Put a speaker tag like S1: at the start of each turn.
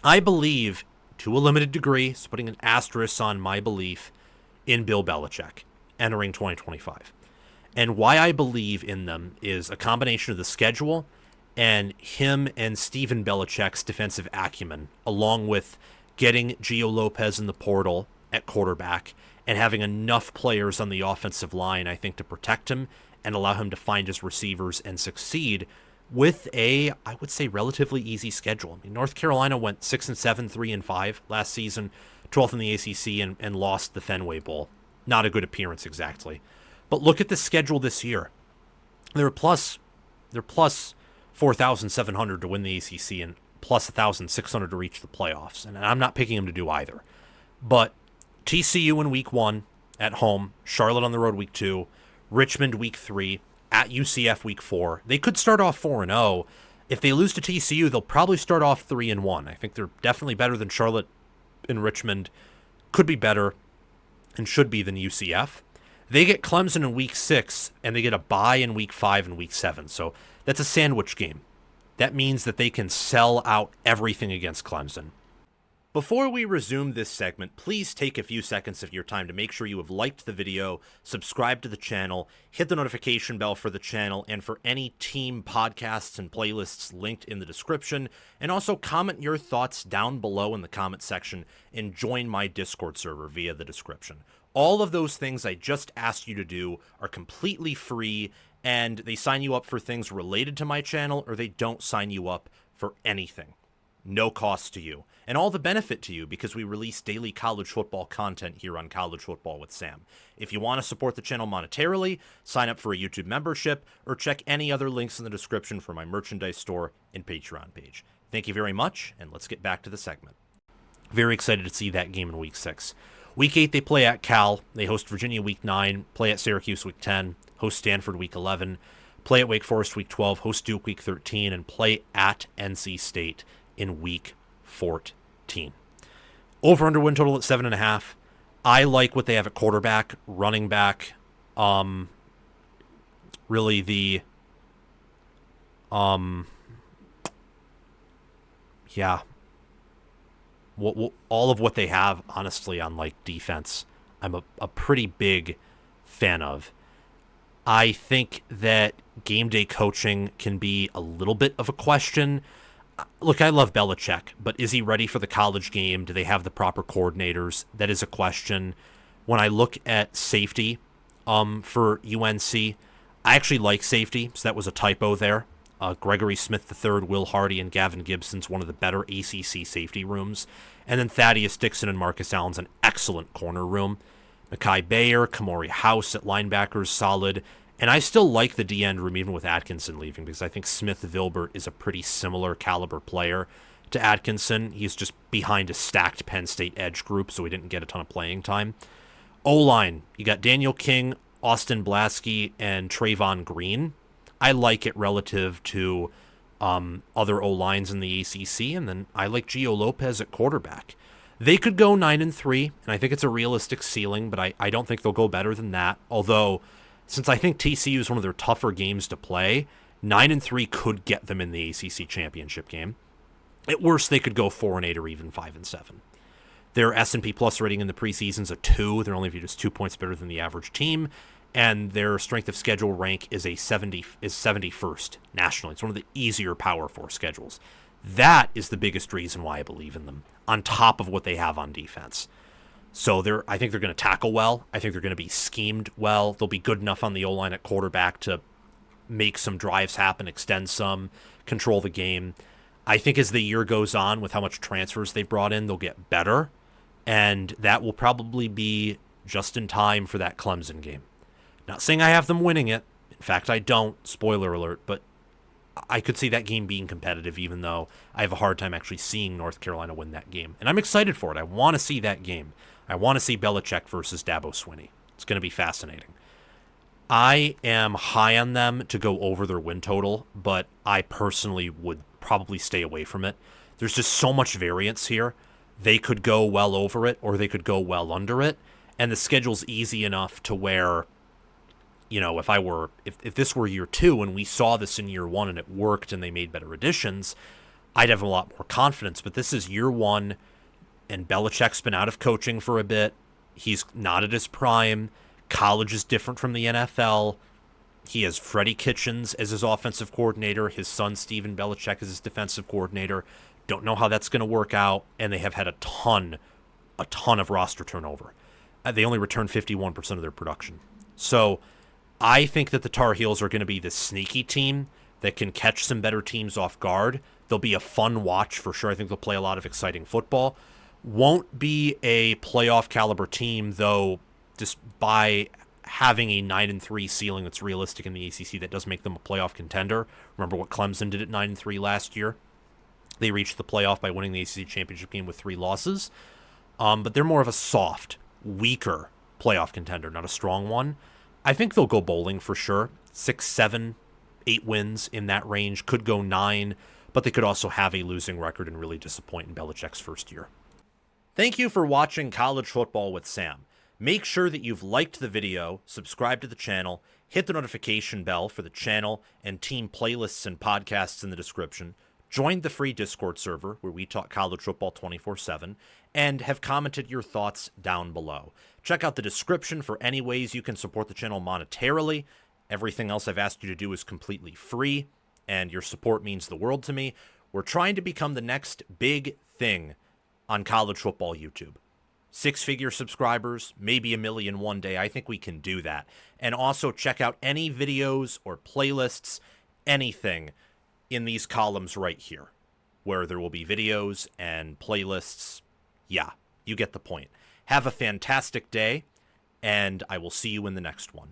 S1: I believe, to a limited degree, so putting an asterisk on my belief in Bill Belichick entering 2025. And why I believe in them is a combination of the schedule and him and Steven Belichick's defensive acumen, along with getting Gio Lopez in the portal at quarterback and having enough players on the offensive line, I think, to protect him and allow him to find his receivers and succeed with a, I would say, relatively easy schedule. I mean, North Carolina went 6-7, 3-5 last season, 12th in the ACC, and lost the Fenway Bowl. Not a good appearance exactly. But look at the schedule this year. They're plus 4,700 to win the ACC and plus 1,600 to reach the playoffs. And I'm not picking them to do either. But TCU in week 1 at home, Charlotte on the road week 2, Richmond week 3, at UCF week 4. They could start off 4-0. If they lose to TCU, they'll probably start off 3-1. I think they're definitely better than Charlotte and Richmond. Could be better and should be than UCF. They get Clemson in week 6, and they get a bye in week 5 and week 7. So that's a sandwich game. That means that they can sell out everything against Clemson. Before we resume this segment, please take a few seconds of your time to make sure you have liked the video, subscribe to the channel, hit the notification bell for the channel and for any team podcasts and playlists linked in the description, and also comment your thoughts down below in the comment section and join my Discord server via the description. All of those things I just asked you to do are completely free, and they sign you up for things related to my channel, or they don't sign you up for anything. No cost to you, and all the benefit to you because we release daily college football content here on College Football with Sam. If you want to support the channel monetarily, sign up for a YouTube membership, or check any other links in the description for my merchandise store and Patreon page. Thank you very much, and let's get back to the segment. Very excited to see that game in Week 6. Week 8, they play at Cal. They host Virginia Week 9, play at Syracuse Week 10, host Stanford Week 11, play at Wake Forest Week 12, host Duke Week 13, and play at NC State in Week 14. Over-under win total at 7.5. I like what they have at quarterback, running back, really the, yeah, all of what they have, honestly, on like defense, I'm a pretty big fan of. I think that game day coaching can be a little bit of a question. Look, I love Belichick, but is he ready for the college game? Do they have the proper coordinators? That is a question. When I look at safety for UNC, I actually like safety, so that was a typo there. Gregory Smith III, Will Hardy, and Gavin Gibson's one of the better ACC safety rooms. And then Thaddeus Dixon and Marcus Allen's an excellent corner room. Mekhi Bayer, Kamori House at linebackers, solid. And I still like the D-end room even with Atkinson leaving because I think Smith-Vilbert is a pretty similar caliber player to Atkinson. He's just behind a stacked Penn State edge group, so he didn't get a ton of playing time. O-line, you got Daniel King, Austin Blaski, and Trayvon Green. I like it relative to other O-lines in the ACC, and then I like Gio Lopez at quarterback. They could go 9-3, and I think it's a realistic ceiling, but I don't think they'll go better than that, although since I think TCU is one of their tougher games to play, 9-3 could get them in the ACC championship game. At worst, they could go 4-8 or even 5-7. Their S&P Plus rating in the preseason is a 2. They're only just 2 points better than the average team, and their strength of schedule rank is 71st nationally. It's one of the easier Power 4 schedules. That is the biggest reason why I believe in them, on top of what they have on defense. So I think they're going to tackle well. I think they're going to be schemed well. They'll be good enough on the O-line at quarterback to make some drives happen, extend some, control the game. I think as the year goes on, with how much transfers they've brought in, they'll get better. And that will probably be just in time for that Clemson game. Not saying I have them winning it. In fact, I don't. Spoiler alert. But I could see that game being competitive, even though I have a hard time actually seeing North Carolina win that game. And I'm excited for it. I want to see that game. I want to see Belichick versus Dabo Swinney. It's going to be fascinating. I am high on them to go over their win total, but I personally would probably stay away from it. There's just so much variance here. They could go well over it, or they could go well under it, and the schedule's easy enough to where, you know, if this were year 2 and we saw this in year 1 and it worked and they made better additions, I'd have a lot more confidence. But this is year one, and Belichick's been out of coaching for a bit. He's not at his prime. College is different from the NFL. He has Freddie Kitchens as his offensive coordinator. His son, Steven Belichick, is his defensive coordinator. Don't know how that's going to work out. And they have had a ton of roster turnover. They only returned 51% of their production. So I think that the Tar Heels are going to be the sneaky team that can catch some better teams off guard. They'll be a fun watch for sure. I think they'll play a lot of exciting football. Won't be a playoff caliber team, though, just by having a 9-3 ceiling that's realistic in the ACC. That does make them a playoff contender. Remember what Clemson did at 9-3 last year? They reached the playoff by winning the ACC championship game with 3 losses. But they're more of a soft, weaker playoff contender, not a strong one. I think they'll go bowling for sure. 6, 7, 8 wins in that range. Could go 9, but they could also have a losing record and really disappoint in Belichick's first year. Thank you for watching College Football with Sam. Make sure that you've liked the video, subscribe to the channel, hit the notification bell for the channel and team playlists and podcasts in the description, join the free Discord server where we talk college football 24/7, and have commented your thoughts down below. Check out the description for any ways you can support the channel monetarily. Everything else I've asked you to do is completely free, and your support means the world to me. We're trying to become the next big thing on college football YouTube. 6-figure subscribers, maybe 1 million one day. I think we can do that. And also check out any videos or playlists, anything in these columns right here, where there will be videos and playlists. Yeah, you get the point. Have a fantastic day, and I will see you in the next one.